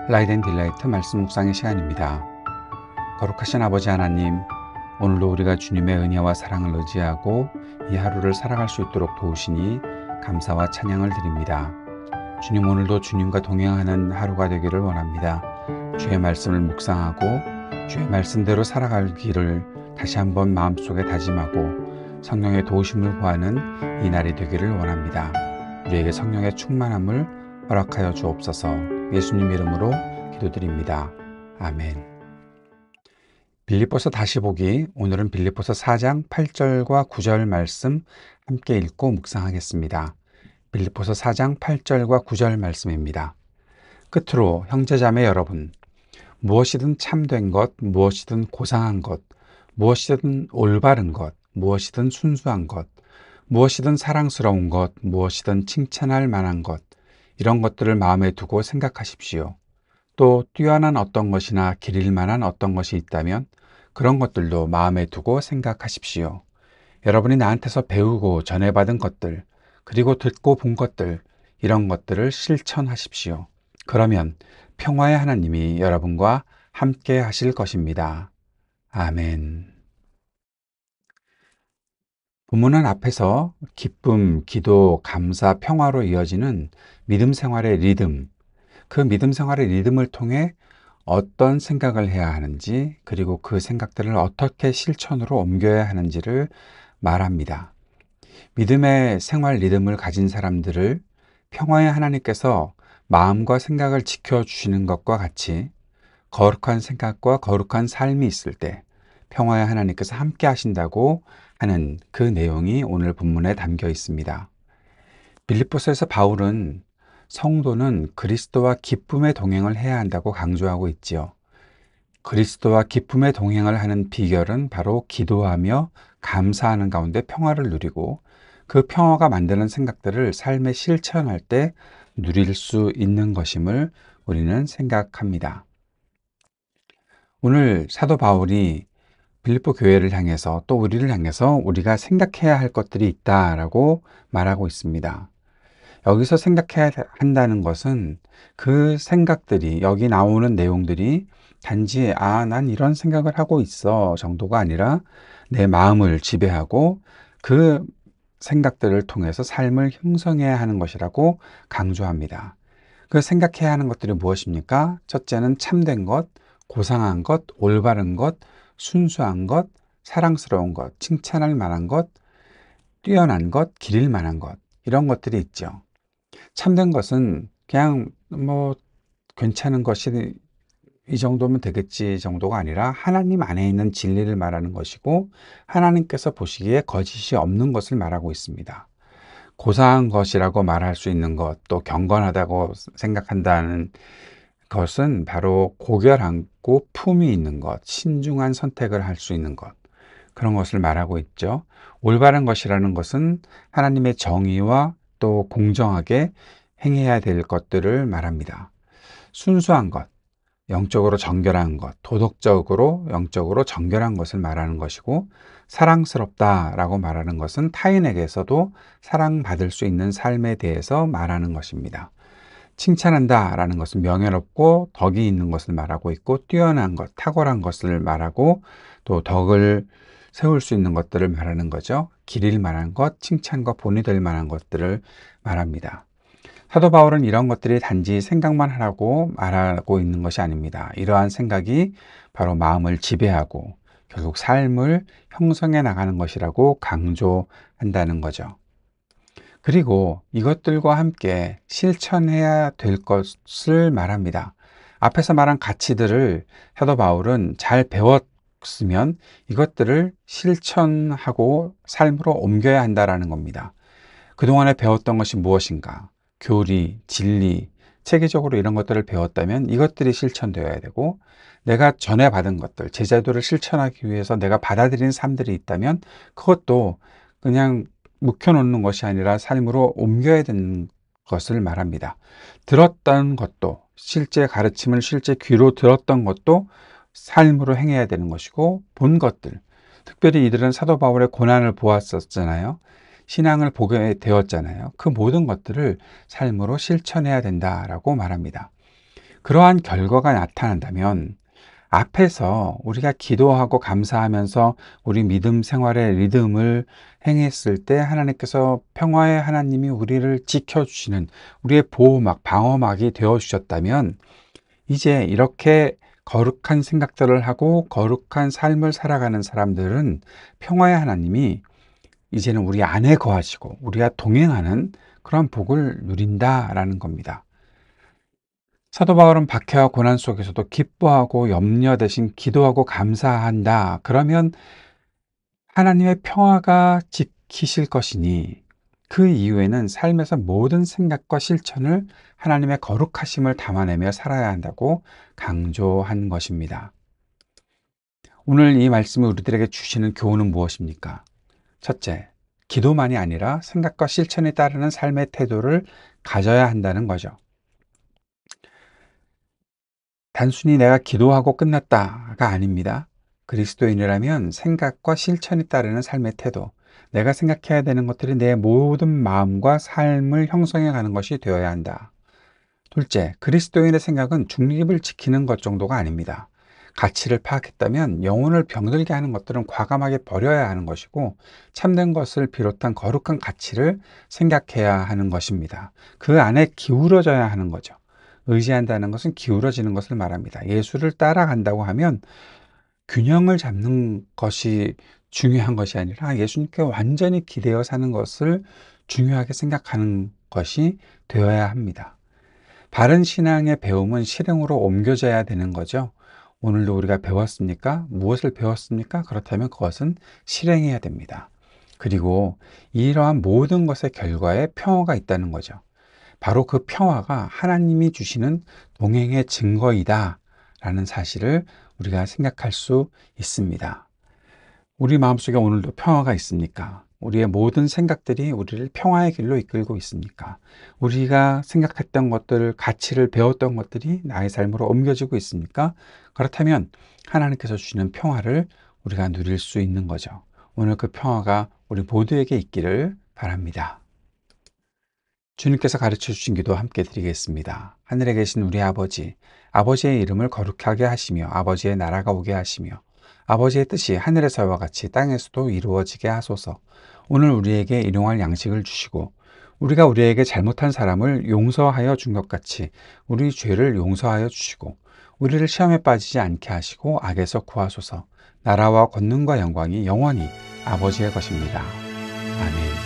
라이트 앤 딜라이트 말씀 묵상의 시간입니다. 거룩하신 아버지 하나님, 오늘도 우리가 주님의 은혜와 사랑을 의지하고 이 하루를 살아갈 수 있도록 도우시니 감사와 찬양을 드립니다. 주님, 오늘도 주님과 동행하는 하루가 되기를 원합니다. 주의 말씀을 묵상하고 주의 말씀대로 살아가기를 다시 한번 마음속에 다짐하고 성령의 도우심을 구하는 이 날이 되기를 원합니다. 우리에게 성령의 충만함을 허락하여 주옵소서. 예수님 이름으로 기도드립니다. 아멘. 빌립보서 다시 보기, 오늘은 빌립보서 4장 8절과 9절 말씀 함께 읽고 묵상하겠습니다. 빌립보서 4장 8절과 9절 말씀입니다. 끝으로 형제자매 여러분, 무엇이든 참된 것, 무엇이든 고상한 것, 무엇이든 올바른 것, 무엇이든 순수한 것, 무엇이든 사랑스러운 것, 무엇이든 칭찬할 만한 것, 이런 것들을 마음에 두고 생각하십시오. 또 뛰어난 어떤 것이나 기릴 만한 어떤 것이 있다면 그런 것들도 마음에 두고 생각하십시오. 여러분이 나한테서 배우고 전해받은 것들, 그리고 듣고 본 것들, 이런 것들을 실천하십시오. 그러면 평화의 하나님이 여러분과 함께 하실 것입니다. 아멘. 본문은 앞에서 기쁨, 기도, 감사, 평화로 이어지는 믿음 생활의 리듬, 그 믿음 생활의 리듬을 통해 어떤 생각을 해야 하는지, 그리고 그 생각들을 어떻게 실천으로 옮겨야 하는지를 말합니다. 믿음의 생활 리듬을 가진 사람들을 평화의 하나님께서 마음과 생각을 지켜주시는 것과 같이 거룩한 생각과 거룩한 삶이 있을 때 평화의 하나님께서 함께 하신다고 하는 그 내용이 오늘 본문에 담겨 있습니다. 빌립보서에서 바울은 성도는 그리스도와 기쁨의 동행을 해야 한다고 강조하고 있지요. 그리스도와 기쁨의 동행을 하는 비결은 바로 기도하며 감사하는 가운데 평화를 누리고 그 평화가 만드는 생각들을 삶에 실천할 때 누릴 수 있는 것임을 우리는 생각합니다. 오늘 사도 바울이 빌립보 교회를 향해서 또 우리를 향해서 우리가 생각해야 할 것들이 있다라고 말하고 있습니다. 여기서 생각해야 한다는 것은 그 생각들이, 여기 나오는 내용들이 단지 난 이런 생각을 하고 있어 정도가 아니라 내 마음을 지배하고 그 생각들을 통해서 삶을 형성해야 하는 것이라고 강조합니다. 그 생각해야 하는 것들이 무엇입니까? 첫째는 참된 것, 고상한 것, 올바른 것, 순수한 것, 사랑스러운 것, 칭찬할 만한 것, 뛰어난 것, 기릴 만한 것, 이런 것들이 있죠. 참된 것은 그냥 괜찮은 것이 이 정도면 되겠지 정도가 아니라 하나님 안에 있는 진리를 말하는 것이고 하나님께서 보시기에 거짓이 없는 것을 말하고 있습니다. 고상한 것이라고 말할 수 있는 것, 또 경건하다고 생각한다는 것은 바로 고결하고 품위 있는 것, 신중한 선택을 할 수 있는 것, 그런 것을 말하고 있죠. 올바른 것이라는 것은 하나님의 정의와 또 공정하게 행해야 될 것들을 말합니다. 순수한 것, 영적으로 정결한 것, 도덕적으로 영적으로 정결한 것을 말하는 것이고, 사랑스럽다라고 말하는 것은 타인에게서도 사랑받을 수 있는 삶에 대해서 말하는 것입니다. 칭찬한다라는 것은 명예롭고 덕이 있는 것을 말하고 있고, 뛰어난 것, 탁월한 것을 말하고, 또 덕을 세울 수 있는 것들을 말하는 거죠. 기릴 만한 것, 칭찬과 본이 될 만한 것들을 말합니다. 사도 바울은 이런 것들이 단지 생각만 하라고 말하고 있는 것이 아닙니다. 이러한 생각이 바로 마음을 지배하고 결국 삶을 형성해 나가는 것이라고 강조한다는 거죠. 그리고 이것들과 함께 실천해야 될 것을 말합니다. 앞에서 말한 가치들을 사도 바울은 잘 배웠으면 이것들을 실천하고 삶으로 옮겨야 한다는 겁니다. 그동안에 배웠던 것이 무엇인가? 교리, 진리, 체계적으로 이런 것들을 배웠다면 이것들이 실천되어야 되고, 내가 전해받은 것들, 제자도를 실천하기 위해서 내가 받아들인 삶들이 있다면 그것도 그냥 묵혀놓는 것이 아니라 삶으로 옮겨야 되는 것을 말합니다. 들었던 것도, 실제 가르침을 실제 귀로 들었던 것도 삶으로 행해야 되는 것이고, 본 것들, 특별히 이들은 사도 바울의 고난을 보았었잖아요. 신앙을 보게 되었잖아요. 그 모든 것들을 삶으로 실천해야 된다라고 말합니다. 그러한 결과가 나타난다면 앞에서 우리가 기도하고 감사하면서 우리 믿음 생활의 리듬을 행했을 때 하나님께서 평화의 하나님이 우리를 지켜주시는 우리의 보호막, 방어막이 되어주셨다면 이제 이렇게 거룩한 생각들을 하고 거룩한 삶을 살아가는 사람들은 평화의 하나님이 이제는 우리 안에 거하시고 우리가 동행하는 그런 복을 누린다라는 겁니다. 사도 바울은 박해와 고난 속에서도 기뻐하고 염려 대신 기도하고 감사한다. 그러면 하나님의 평화가 지키실 것이니 그 이후에는 삶에서 모든 생각과 실천을 하나님의 거룩하심을 담아내며 살아야 한다고 강조한 것입니다. 오늘 이 말씀이 우리들에게 주시는 교훈은 무엇입니까? 첫째, 기도만이 아니라 생각과 실천에 따르는 삶의 태도를 가져야 한다는 거죠. 단순히 내가 기도하고 끝났다가 아닙니다. 그리스도인이라면 생각과 실천에 따르는 삶의 태도, 내가 생각해야 되는 것들이 내 모든 마음과 삶을 형성해 가는 것이 되어야 한다. 둘째, 그리스도인의 생각은 중립을 지키는 것 정도가 아닙니다. 가치를 파악했다면 영혼을 병들게 하는 것들은 과감하게 버려야 하는 것이고 참된 것을 비롯한 거룩한 가치를 생각해야 하는 것입니다. 그 안에 기울어져야 하는 거죠. 의지한다는 것은 기울어지는 것을 말합니다. 예수를 따라간다고 하면 균형을 잡는 것이 중요한 것이 아니라 예수님께 완전히 기대어 사는 것을 중요하게 생각하는 것이 되어야 합니다. 바른 신앙의 배움은 실행으로 옮겨져야 되는 거죠. 오늘도 우리가 배웠습니까? 무엇을 배웠습니까? 그렇다면 그것은 실행해야 됩니다. 그리고 이러한 모든 것의 결과에 평화가 있다는 거죠. 바로 그 평화가 하나님이 주시는 동행의 증거이다 라는 사실을 우리가 생각할 수 있습니다. 우리 마음속에 오늘도 평화가 있습니까? 우리의 모든 생각들이 우리를 평화의 길로 이끌고 있습니까? 우리가 생각했던 것들, 가치를 배웠던 것들이 나의 삶으로 옮겨지고 있습니까? 그렇다면 하나님께서 주시는 평화를 우리가 누릴 수 있는 거죠. 오늘 그 평화가 우리 모두에게 있기를 바랍니다. 주님께서 가르쳐 주신 기도 함께 드리겠습니다. 하늘에 계신 우리 아버지, 아버지의 이름을 거룩하게 하시며 아버지의 나라가 오게 하시며 아버지의 뜻이 하늘에서와 같이 땅에서도 이루어지게 하소서. 오늘 우리에게 일용할 양식을 주시고 우리가 우리에게 잘못한 사람을 용서하여 준 것 같이 우리 죄를 용서하여 주시고 우리를 시험에 빠지지 않게 하시고 악에서 구하소서. 나라와 권능과 영광이 영원히 아버지의 것입니다. 아멘.